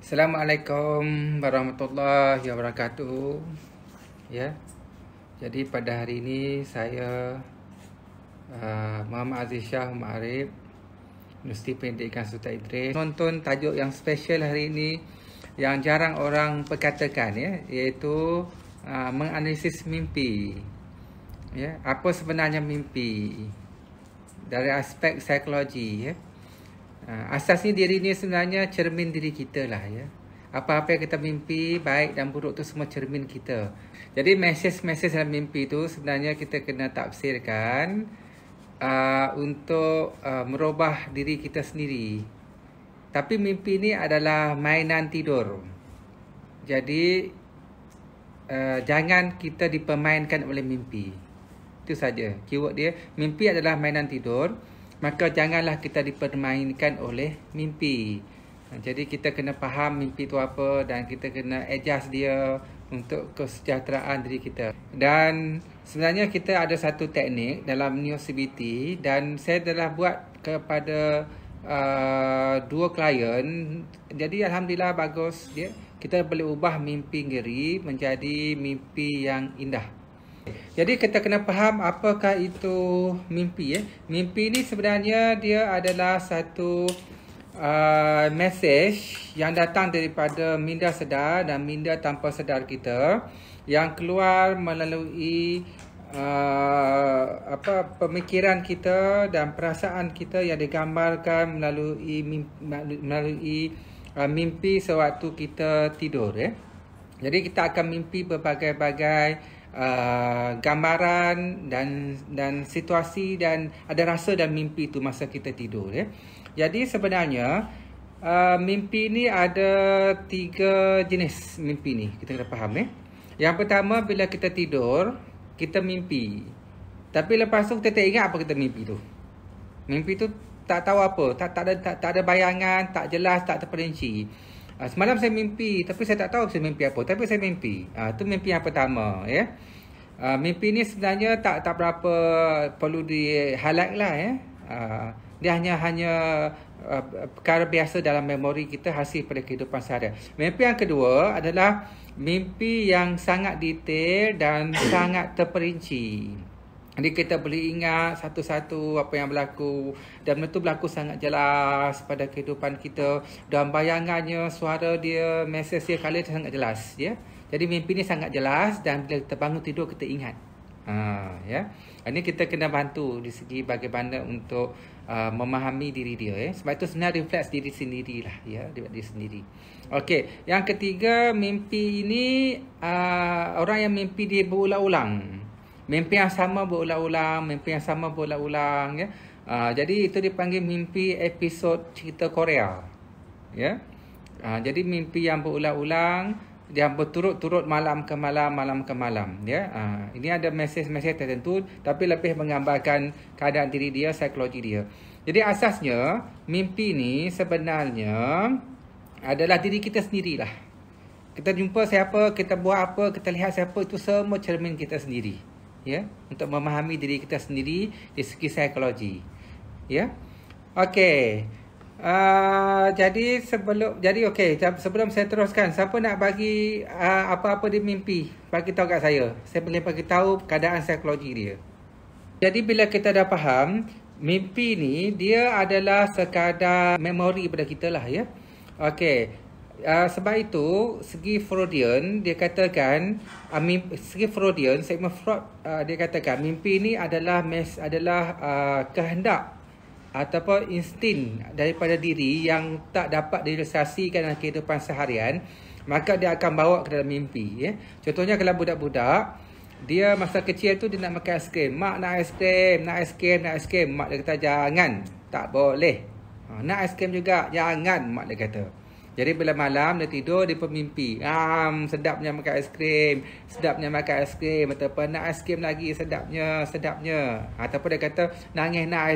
Assalamualaikum warahmatullahi wabarakatuh. Ya. Jadi pada hari ini saya Muhammad Aziz Shah Ma'arif, Universiti Pendidikan Sultan Idris, nonton tajuk yang special hari ini yang jarang orang perkatakan, ya, iaitu menganalisis mimpi. Ya, apa sebenarnya mimpi dari aspek psikologi, ya. Asasnya diri ni sebenarnya cermin diri kita lah, ya. Apa-apa yang kita mimpi, baik dan buruk tu semua cermin kita. Jadi mesej-mesej dalam mimpi tu sebenarnya kita kena tafsirkan untuk merubah diri kita sendiri. Tapi mimpi ni adalah mainan tidur. Jadi jangan kita dipermainkan oleh mimpi. Itu saja keyword dia. Mimpi adalah mainan tidur, maka janganlah kita dipermainkan oleh mimpi. Jadi kita kena faham mimpi itu apa dan kita kena adjust dia untuk kesejahteraan diri kita. Dan sebenarnya kita ada satu teknik dalam Neo CBT dan saya telah buat kepada dua klien. Jadi alhamdulillah bagus dia. Kita boleh ubah mimpi ngeri menjadi mimpi yang indah. Jadi kita kena faham apakah itu mimpi, ya. Mimpi ni sebenarnya dia adalah satu message yang datang daripada minda sedar dan minda tanpa sedar kita yang keluar melalui pemikiran kita dan perasaan kita yang digambarkan melalui mimpi sewaktu kita tidur, ya. Jadi kita akan mimpi berbagai-bagai gambaran dan situasi dan ada rasa dan mimpi itu masa kita tidur, ya. Jadi sebenarnya mimpi ni ada 3 jenis mimpi ni, kita kena faham, ya. Yang pertama, bila kita tidur kita mimpi, tapi lepas tu kita tak ingat apa kita mimpi tu. Mimpi tu tak tahu apa, tak ada bayangan, tak jelas, tak terperinci. Semalam saya mimpi, tapi saya tak tahu saya mimpi apa, tapi saya mimpi. Itu mimpi yang pertama, ya. Mimpi ni sebenarnya tak berapa perlu di-highlight lah, ya. Dia hanya perkara biasa dalam memori kita, hasil pada kehidupan seharian. Mimpi yang kedua adalah mimpi yang sangat detail dan sangat terperinci. Jadi kita boleh ingat satu-satu apa yang berlaku dan benda tu berlaku sangat jelas pada kehidupan kita dan bayangannya, suara dia, mesej dia, color dia sangat jelas, ya. Jadi mimpi ni sangat jelas dan bila kita bangun tidur kita ingat. Ya. Ini kita kena bantu di segi bagaimana untuk memahami diri dia, ya. Sebab itu sebenarnya refleks diri sendirilah, ya, diri sendiri. Okey, yang ketiga, mimpi ini orang yang mimpi dia berulang-ulang. Mimpi yang sama berulang-ulang, ya. Jadi itu dipanggil mimpi episod cerita Korea, ya. Jadi mimpi yang berulang-ulang, yang berturut-turut malam ke malam, ya. Ini ada mesej-mesej tertentu tapi lebih menggambarkan keadaan diri dia, psikologi dia. Jadi asasnya mimpi ni sebenarnya adalah diri kita sendirilah. Kita jumpa siapa, kita buat apa, kita lihat siapa, itu semua cermin kita sendiri, ya, untuk memahami diri kita sendiri di segi psikologi, ya. Okey. Jadi sebelum saya teruskan, siapa nak bagi apa-apa di mimpi, bagi tahu kat saya. Saya boleh bagi tahu keadaan psikologi dia. Jadi bila kita dah faham, mimpi ni dia adalah sekadar memori pada kita lah, ya. Okey. Sebab itu segi Freudian dia katakan Sigmund Freud dia katakan mimpi ni adalah kehendak ataupun insting daripada diri yang tak dapat direalisasikan dalam kehidupan seharian, maka dia akan bawa ke dalam mimpi, ya. Contohnya kalau budak-budak, dia masa kecil tu dia nak makan aiskrim. Mak nak aiskrim. Mak dia kata jangan, tak boleh. Nak aiskrim juga, jangan, mak dia kata. Jadi bila malam dia tidur, dia bermimpi, sedapnya makan aiskrim, ataupun nak aiskrim lagi, sedapnya. Ataupun dia kata nangis nak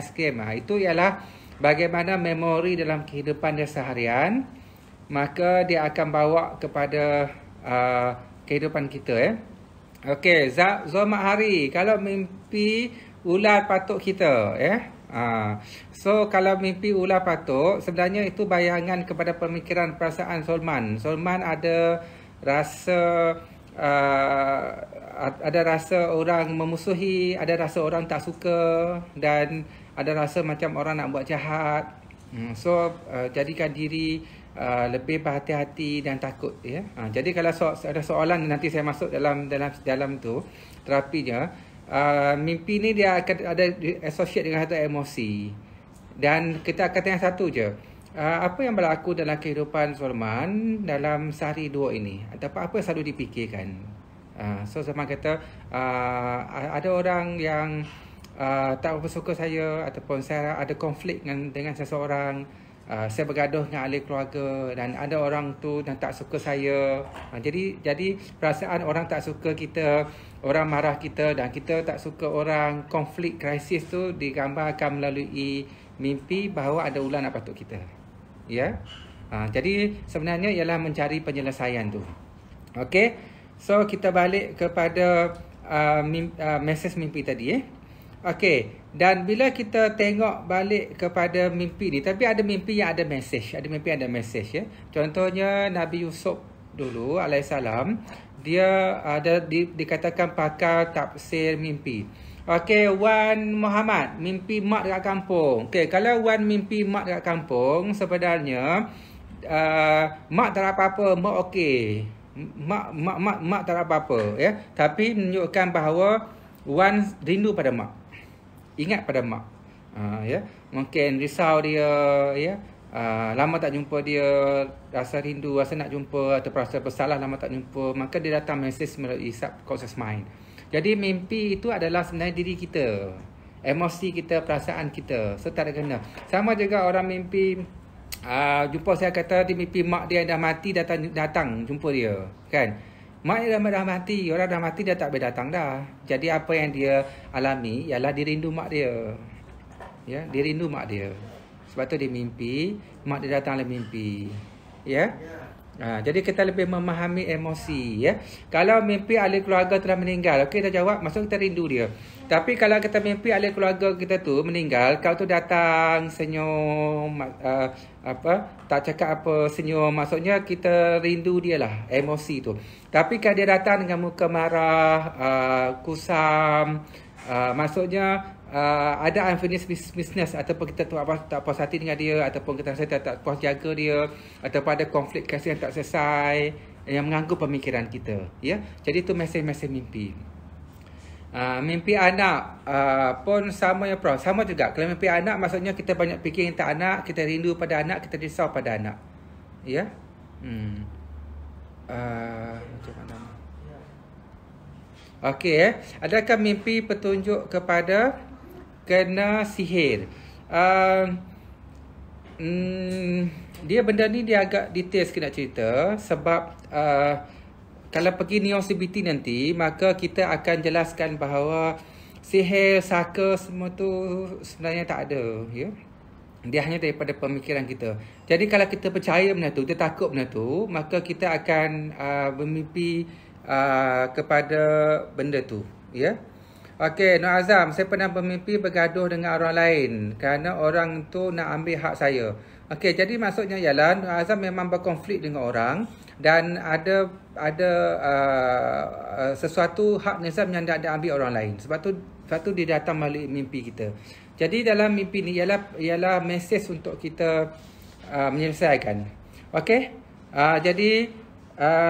aiskrim. Itu ialah bagaimana memori dalam kehidupan dia seharian, maka dia akan bawa kepada kehidupan kita, ya. Okey, Zul Ma'hari, kalau mimpi ular patuk kita, ya. So kalau mimpi ular patuk, sebenarnya itu bayangan kepada pemikiran perasaan Solman. Solman ada rasa ada rasa orang memusuhi, ada rasa orang tak suka, dan ada rasa macam orang nak buat jahat. So jadikan diri lebih berhati-hati dan takut, ya. Jadi kalau ada soalan, nanti saya masuk dalam tu terapinya. Mimpi ni dia akan ada associate dengan satu emosi, dan kita akan tengok satu je, apa yang berlaku dalam kehidupan Solman dalam sehari dua ini, ataupun apa yang selalu dipikirkan. So Solman kata, ada orang yang tak bersuka saya, ataupun saya ada konflik dengan seseorang, saya bergaduh dengan ahli keluarga, dan ada orang tu yang tak suka saya. Jadi perasaan orang tak suka kita, orang marah kita, dan kita tak suka orang, konflik, krisis tu digambarkan melalui mimpi bahawa ada ular nak patuk kita. Ya. Jadi sebenarnya ialah mencari penyelesaian tu. Okey. So kita balik kepada mesej mimpi tadi, Okey. Dan bila kita tengok balik kepada mimpi ni, tapi ada mimpi yang ada mesej, ada mimpi yang ada mesej, ya. Contohnya Nabi Yusuf dulu alaihissalam, dia ada dikatakan pakar tafsir mimpi. Okey, Wan Muhammad mimpi mak dekat kampung. Okey, kalau Wan mimpi mak dekat kampung, sebenarnya mak tak ada apa-apa, mak okey. Mak tak ada apa-apa, ya. Tapi menunjukkan bahawa Wan rindu pada mak. Ingat pada mak. Ya. Mungkin risau dia, ya. Lama tak jumpa dia, rasa rindu, rasa nak jumpa, atau rasa bersalah lama tak jumpa, maka dia datang mesej melalui subconscious mind. Jadi mimpi itu adalah sebenarnya diri kita, emosi kita, perasaan kita. So tak ada kena. Sama juga orang mimpi jumpa, saya kata di mimpi mak dia dah mati, datang jumpa dia, kan. Mak dia dah mati, orang dah mati, dia tak boleh datang dah. Jadi apa yang dia alami ialah dia rindu mak dia. Ya, dia rindu mak dia. Sebab tu dia mimpi, mak dia datang dalam mimpi. Ya. Jadi kita lebih memahami emosi, ya. Kalau mimpi ahli keluarga telah meninggal, okey, kita jawab, maksud kita rindu dia. Tapi kalau kita mimpi ahli keluarga kita tu meninggal, kau tu datang senyum, tak cakap apa, senyum, maksudnya kita rindu dia lah, emosi tu. Tapi kalau dia datang dengan muka marah, kusam, maksudnya ada unfinished business, ataupun kita tak puas hati dengan dia, ataupun kita rasa tak puas jaga dia, ataupun ada konflik kasih yang tak selesai, yang mengganggu pemikiran kita, ya. Jadi itu mesej-mesej mimpi. Mimpi anak pun sama, ya, Prof. Sama juga. Kalau mimpi anak, maksudnya kita banyak fikir tentang anak, kita rindu pada anak, kita risau pada anak, ya. Macam mana? Okey, adakah mimpi petunjuk kepada kena sihir? Dia benda ni dia agak detail sikit nak cerita, sebab kalau pergi Neo CBT nanti, maka kita akan jelaskan bahawa sihir, saka, semua tu sebenarnya tak ada, ya. Dia hanya daripada pemikiran kita. Jadi kalau kita percaya benda tu, kita takut benda tu, maka kita akan bermimpi kepada benda tu, ya. Okey, Nur Azam, saya pernah bermimpi bergaduh dengan orang lain kerana orang tu nak ambil hak saya. Okey, jadi maksudnya ialah Nur Azam memang berkonflik dengan orang, dan ada sesuatu hak Nizam yang nak diambil orang lain. Sebab tu dia datang melalui mimpi kita. Jadi dalam mimpi ni ialah mesej untuk kita menyelesaikan. Okey? Jadi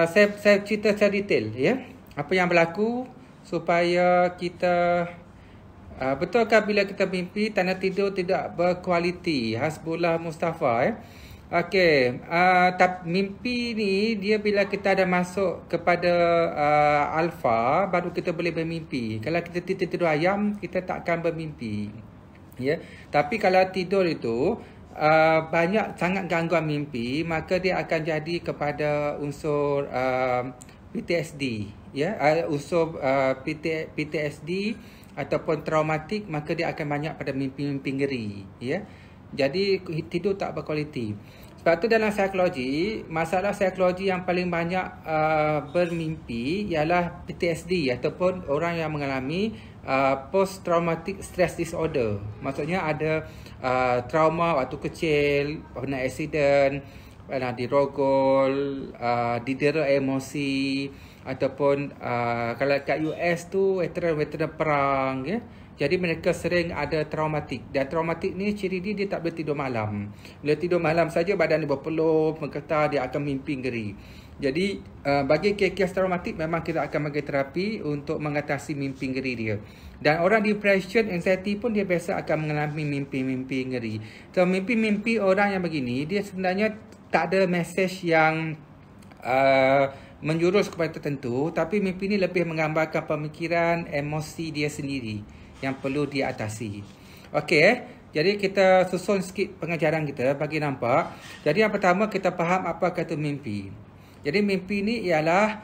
saya cerita secara detail, ya. Apa yang berlaku supaya kita betulkah bila kita mimpi tanda tidur tidak berkualiti? Hasbullah Mustafa, Okey, mimpi ni dia bila kita dah masuk kepada alfa, baru kita boleh bermimpi. Kalau kita tidur ayam, kita tak akan bermimpi, ya. Tapi kalau tidur itu banyak sangat gangguan mimpi, maka dia akan jadi kepada unsur PTSD, ya. Unsur PTSD ataupun traumatik, maka dia akan banyak pada mimpi-mimpi ngeri, ya. Jadi tidur tak berkualiti. Sebab tu dalam psikologi, masalah psikologi yang paling banyak bermimpi ialah PTSD ataupun orang yang mengalami post traumatic stress disorder. Maksudnya ada trauma waktu kecil, pernah accident, pernah dirogol, didera emosi, ataupun kalau kat US tu veteran-veteran perang, ya. Jadi mereka sering ada traumatik. Dan traumatik ni ciri dia tak boleh tidur malam. Bila tidur malam saja badan dia berpeluh, menggetar, dia akan mimpi ngeri. Jadi bagi kes-kes traumatik memang kita akan bagi terapi untuk mengatasi mimpi ngeri dia. Dan orang depression, anxiety pun dia biasa akan mengalami mimpi-mimpi ngeri. So mimpi-mimpi orang yang begini, dia sebenarnya tak ada mesej yang menjurus kepada tertentu, tapi mimpi ni lebih menggambarkan pemikiran, emosi dia sendiri yang perlu diatasi. Okey, jadi kita susun sikit pengajaran kita bagi nampak. Jadi yang pertama kita faham apa kata mimpi. Jadi mimpi ni ialah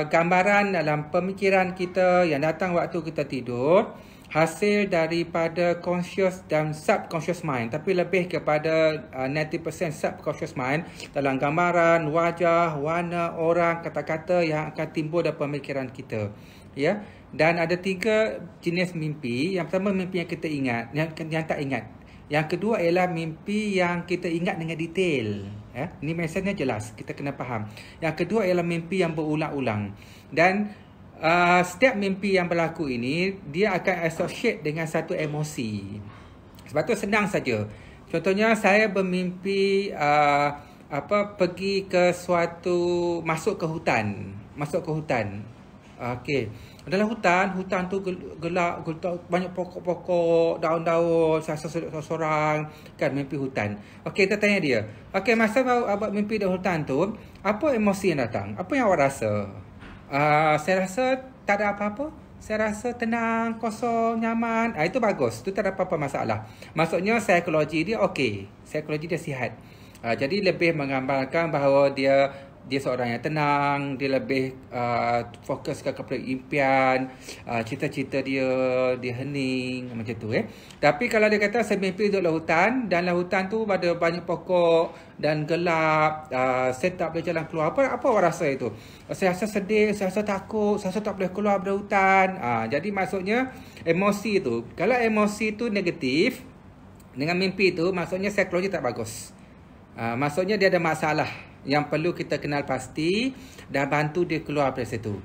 gambaran dalam pemikiran kita yang datang waktu kita tidur, hasil daripada conscious dan subconscious mind, tapi lebih kepada 90% subconscious mind dalam gambaran, wajah, warna, orang, kata-kata yang akan timbul dalam pemikiran kita. Ya. Dan ada 3 jenis mimpi. Yang pertama mimpi yang kita ingat, yang tak ingat. Yang kedua ialah mimpi yang kita ingat dengan detail. Ya, ini mesejnya jelas, kita kena faham. Yang kedua ialah mimpi yang berulang-ulang. Dan setiap mimpi yang berlaku ini dia akan associate dengan satu emosi. Sebab tu senang saja. Contohnya saya bermimpi pergi ke suatu masuk ke hutan. Okey. Dalam hutan tu gelap, banyak pokok-pokok, daun-daun, seorang kan mimpi hutan. Okey, kita tanya dia. Okey, masa awak mimpi di hutan tu, apa emosi yang datang? Apa yang awak rasa? Saya rasa tak ada apa-apa. Saya rasa tenang, kosong, nyaman. Itu bagus. Itu tak ada apa-apa masalah. Maksudnya psikologi dia okey. Psikologi dia sihat. Jadi lebih menggambarkan bahawa dia seorang yang tenang, dia lebih fokus kepada impian, cita-cita dia hening macam tu. Tapi kalau dia kata saya mimpi duduk dalam hutan, dan dalam hutan tu ada banyak pokok dan gelap, saya tak boleh jalan keluar. Apa awak rasa itu? Saya rasa sedih, saya rasa takut, saya rasa tak boleh keluar dari hutan. Jadi maksudnya emosi tu, kalau emosi tu negatif dengan mimpi tu, maksudnya psikologi tak bagus. Maksudnya dia ada masalah yang perlu kita kenal pasti dan bantu dia keluar dari situ.